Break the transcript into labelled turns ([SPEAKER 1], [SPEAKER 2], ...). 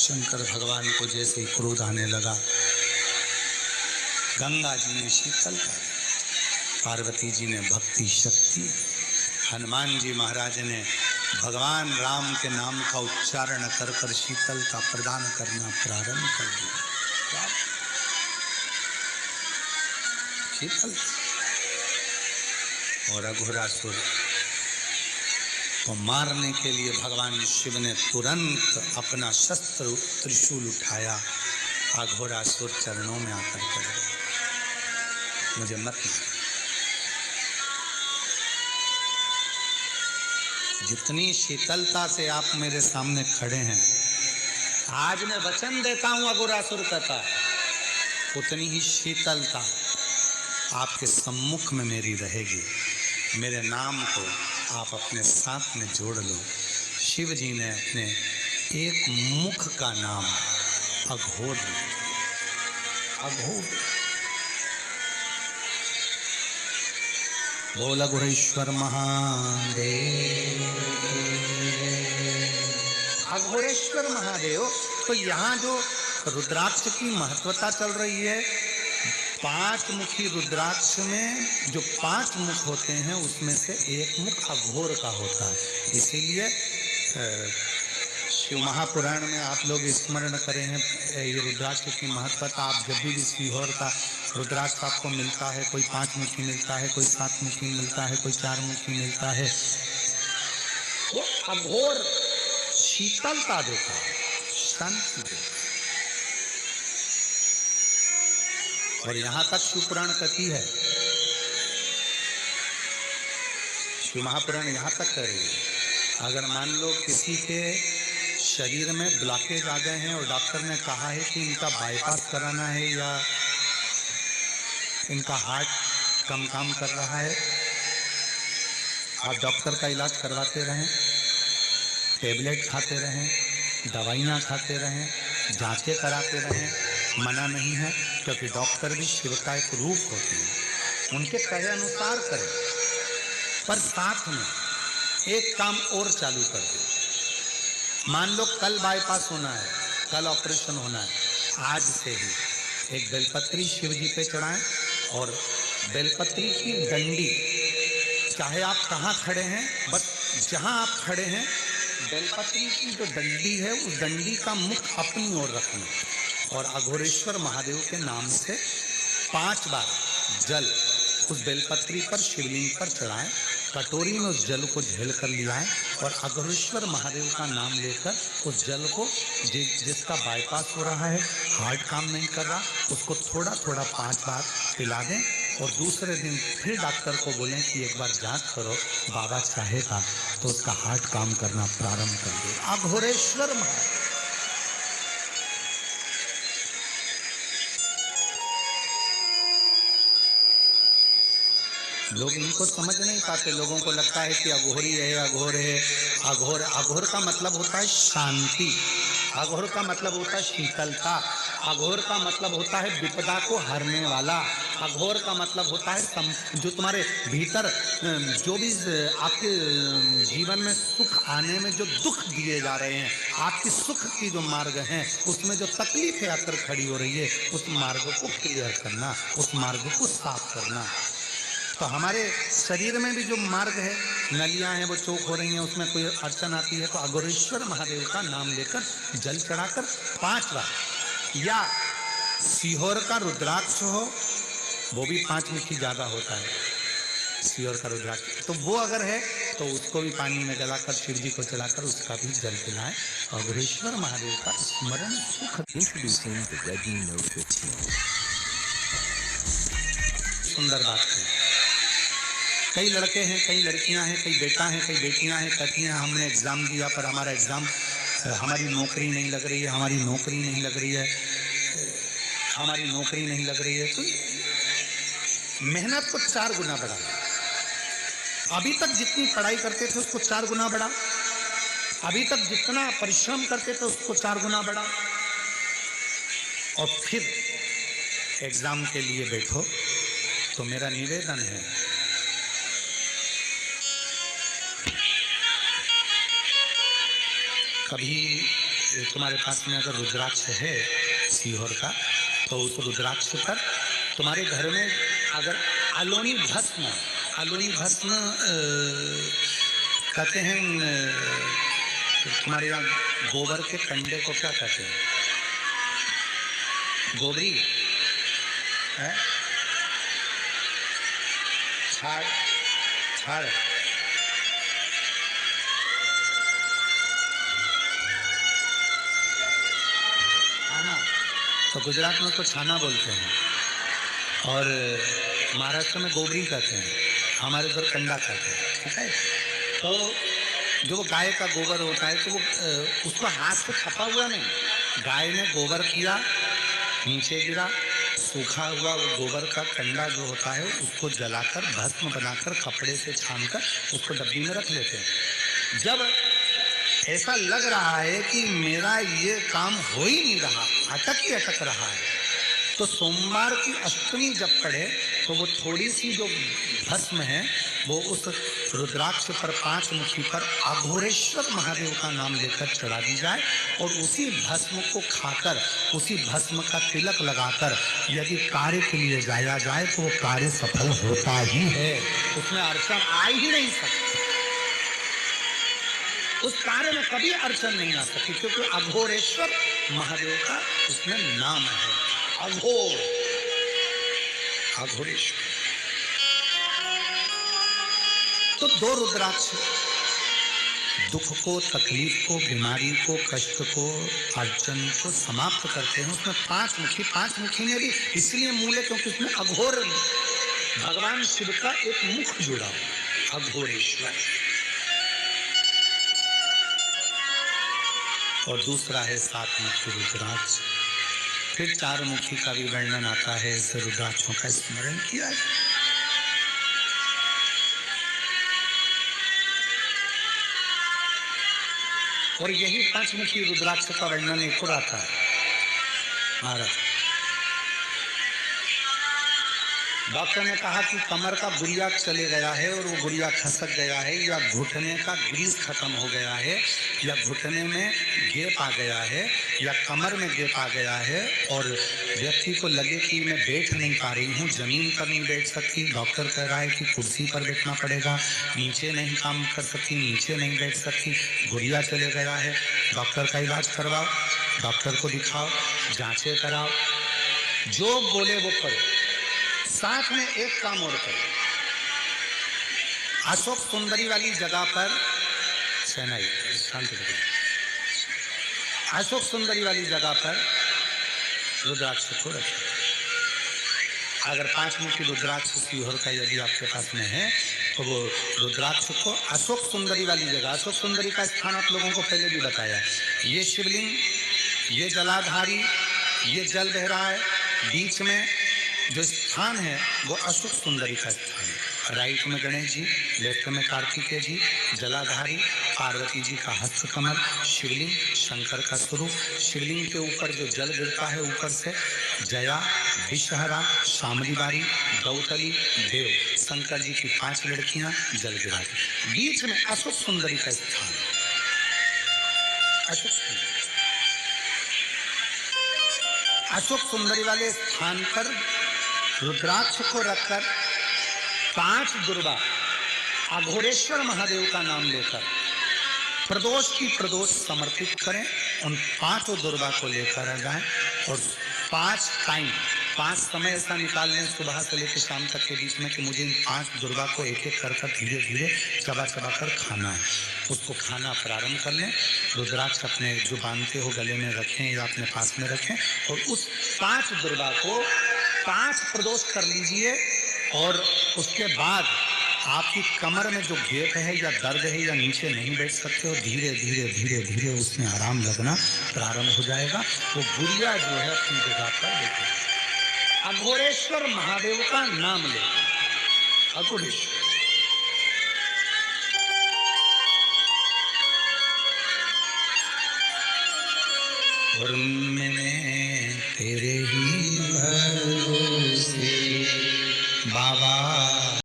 [SPEAKER 1] शंकर भगवान को जैसे ही क्रोध आने लगा, गंगा जी ने शीतलता दी, पार्वती जी ने भक्ति शक्ति, हनुमान जी महाराज ने भगवान राम के नाम का उच्चारण कर कर शीतलता प्रदान करना प्रारंभ कर दिया। शीतल और अघोरासुर को मारने के लिए भगवान शिव ने तुरंत अपना शस्त्र त्रिशूल उठाया। अघोरासुर चरणों में आकर कर गए, मुझे मत मार। जितनी शीतलता से आप मेरे सामने खड़े हैं, आज मैं वचन देता हूं, अघोरासुर कहता है, उतनी ही शीतलता आपके सम्मुख में मेरी रहेगी। मेरे नाम को आप अपने साथ में जोड़ लो। शिव जी ने अपने एक मुख का नाम अघोर, अघोर बोल अघोरेश्वर महादेव, अघोरेश्वर महादेव। तो यहाँ जो रुद्राक्ष की महत्वता चल रही है, 5 मुखी रुद्राक्ष में जो 5 मुख होते हैं उसमें से एक मुख अघोर का होता है। इसीलिए शिव महापुराण में आप लोग स्मरण करें हैं ये रुद्राक्ष की महत्वता। आप जब भी सीहोर का रुद्राक्ष आपको मिलता है, कोई 5 मुखी मिलता है, कोई 7 मुखी मिलता है, कोई 4 मुखी मिलता है, वो अघोर शीतलता देता है, शांति देता है। और यहां तक शिव पुराण कहती है, शिव महापुराण यहां तक कह रही है, अगर मान लो किसी के शरीर में ब्लॉकेज आ गए हैं और डॉक्टर ने कहा है कि इनका बाईपास कराना है या इनका हार्ट कम काम कर रहा है, आप डॉक्टर का इलाज करवाते रहें, टेबलेट खाते रहें, दवाइयाँ खाते रहें, जांचें कराते रहें, मना नहीं है, क्योंकि डॉक्टर भी शिव का एक रूप होते हैं, उनके कहे अनुसार करें। पर साथ में एक काम और चालू कर दे। मान लो कल बाईपास होना है, कल ऑपरेशन होना है, आज से ही एक बेलपत्री शिव जी पे चढ़ाएं और बेलपत्री की डंडी, चाहे आप कहाँ खड़े हैं, बस जहाँ आप खड़े हैं, बेलपत्री की जो डंडी है उस डंडी का मुख अपनी ओर रखना और अघोरेश्वर महादेव के नाम से 5 बार जल उस बेलपत्री पर शिवलिंग पर चढ़ाएं, कटोरी में उस जल को झेल कर लियाएं और अघोरेश्वर महादेव का नाम लेकर उस जल को जिसका बाईपास हो रहा है, हार्ट काम नहीं कर रहा, उसको थोड़ा थोड़ा 5 बार पिला दें और दूसरे दिन फिर डॉक्टर को बोलें कि एक बार जांच करो, बाबा चाहेगा तो उसका हार्ट काम करना प्रारंभ कर दे। अघोरेश्वर महादेव लोग इनको समझ नहीं पाते। लोगों को लगता है कि अघोरी है, अघोर है। अघोर, अघोर का मतलब होता है शांति, अघोर का मतलब होता है शीतलता, अघोर का मतलब होता है विपदा को हरने वाला, अघोर का मतलब होता है जो तुम्हारे भीतर जो भी आपके जीवन में सुख आने में जो दुख दिए जा रहे हैं, आपकी सुख की जो मार्ग हैं उसमें जो तकलीफें आकर खड़ी हो रही है, उस मार्ग को क्लियर करना, उस मार्ग को साफ करना। तो हमारे शरीर में भी जो मार्ग है, नलियां हैं वो चौक हो रही हैं, उसमें कोई अड़चन आती है तो अघोरेश्वर महादेव का नाम लेकर जल चढ़ाकर 5 बार, या सीहोर का रुद्राक्ष हो, वो भी 5 मुखी ज्यादा होता है सीहोर का रुद्राक्ष, तो वो अगर है तो उसको भी पानी में जलाकर शिव जी को चलाकर उसका भी जल पिलाएं। अघोरेश्वर महादेव का स्मरण सुख। सुंदर बात है। कई लड़के हैं, कई लड़कियां हैं, कई बेटा हैं, कई बेटियां हैं, कहती हैं हमने एग्ज़ाम दिया पर हमारा एग्ज़ाम, हमारी नौकरी नहीं लग रही है, हमारी नौकरी नहीं लग रही है, हमारी नौकरी नहीं लग रही है। तो मेहनत को 4 गुना बढ़ा, अभी तक जितनी पढ़ाई करते थे उसको 4 गुना बढ़ा, अभी तक जितना परिश्रम करते थे उसको 4 गुना बढ़ा, और फिर एग्ज़ाम के लिए बैठो। तो मेरा निवेदन है, कभी तुम्हारे पास में अगर रुद्राक्ष है सीहोर का, तो उस रुद्राक्ष पर तुम्हारे घर में अगर अलोनी भस्म कहते हैं, तुम्हारे यहाँ गोबर के कंडे को क्या कहते हैं? गोबरी है, छाड़ छाड़ छाना, तो गुजरात में तो छाना बोलते हैं और महाराष्ट्र में गोबरी कहते हैं, हमारे उधर कंडा कहते हैं। ठीक है, तो जो गाय का गोबर होता है तो वो उसको हाथ से छपा हुआ नहीं, गाय ने गोबर किया, नीचे गिरा, सूखा हुआ वो गोबर का कंडा जो होता है उसको जलाकर भस्म बनाकर कपड़े से छानकर उसको डब्बी में रख लेते हैं। जब ऐसा लग रहा है कि मेरा ये काम हो ही नहीं रहा, अटक रहा है, तो सोमवार की अष्टमी जब पड़े तो वो थोड़ी सी जो भस्म है वो उस रुद्राक्ष पर 5 मुखी पर अघोरेश्वर महादेव का नाम लेकर चढ़ा दी जाए और उसी भस्म को खाकर, उसी भस्म का तिलक लगाकर यदि कार्य के लिए जाया जाए तो वो कार्य सफल होता ही है, उसमें अड़चन आ ही नहीं सकती, उस कार्य में कभी अड़चन नहीं आ सकती, क्योंकि अघोरेश्वर महादेव का उसमें नाम है, अघोरेश्वर। तो 2 रुद्राक्ष दुख को, तकलीफ को, बीमारी को, कष्ट को, अड़चन को समाप्त करते हैं। उसमें 5 मुखी ने भी इसलिए मूल है क्योंकि उसमें अघोर भगवान शिव का एक मुख जुड़ा हुआ, अघोरेश्वर। और दूसरा है 7 मुखी रुद्राक्ष। फिर 4 मुखी का भी वर्णन आता है, इस रुद्राक्षों का स्मरण किया है। और यही 5 मुखी रुद्राक्ष का वर्णन एक और आता है महाराज। डॉक्टर ने कहा कि कमर का गुड़िया चले गया है और वो गुड़िया खसक गया है, या घुटने का ग्रीस खत्म हो गया है, या घुटने में गेप आ गया है, या कमर में गेप आ गया है और व्यक्ति को लगे कि मैं बैठ नहीं पा रही हूँ, जमीन पर नहीं बैठ सकती, डॉक्टर कह रहा है कि कुर्सी पर बैठना पड़ेगा, नीचे नहीं काम कर सकती, नीचे नहीं बैठ सकती, गुड़िया चले गया है, डॉक्टर का इलाज करवाओ, डॉक्टर को दिखाओ, जांचें कराओ, जो बोले वो करो। साथ में एक काम और करो, अशोक सुंदरी वाली जगह पर सेनाई शांति, अशोक सुंदरी वाली जगह पर रुद्राक्ष को रखें। अगर 5 मुखी रुद्राक्ष सीहोर का यदि आपके पास में है तो वो रुद्राक्ष को अशोक सुंदरी वाली जगह, अशोक सुंदरी का स्थान आप लोगों को पहले भी बताया, ये शिवलिंग, ये जलाधारी, ये जल बह रहा है, बीच में जो स्थान है वो अशोक सुंदरी का स्थान है। राइट में गणेश जी, लेफ्ट में कार्तिकेय जी, जलाधारी पार्वती जी का हस्त कमल, शिवलिंग शंकर का स्वरूप, शिवलिंग के ऊपर जो जल गिरता है ऊपर से, जया, विषहरा, शामली बारी, गौतली, देव, शंकर जी की 5 लड़कियां जल गिराती, बीच में अशोक सुंदरी का स्थान, अशोक सुंदरी। अशोक सुंदरी वाले स्थान पर रुद्राक्ष को रखकर 5 दुर्गा अघोरेश्वर महादेव का नाम लेकर प्रदोष की प्रदोष समर्पित करें, उन 5 दुर्गा को लेकर आ जाएं और 5 समय ऐसा निकाल लें सुबह से लेकर शाम तक के बीच में कि मुझे इन 5 दुर्गा को एक एक कर धीरे धीरे चबा कर खाना है। उसको खाना प्रारंभ कर लें, रुद्राक्ष अपने जो बांधते हो गले में रखें या अपने पास में रखें और उस 5 दुर्गा को 5 प्रदोष कर लीजिए और उसके बाद आपकी कमर में जो घेप है या दर्द है या नीचे नहीं बैठ सकते हो, धीरे धीरे धीरे धीरे उसमें आराम लगना प्रारंभ हो जाएगा। वो गुड़िया जो है अपनी जगह पर बैठे, अघोरेश्वर महादेव का नाम ले, अघोरेश्वर। और मैंने तेरे ही भरोसे बाबा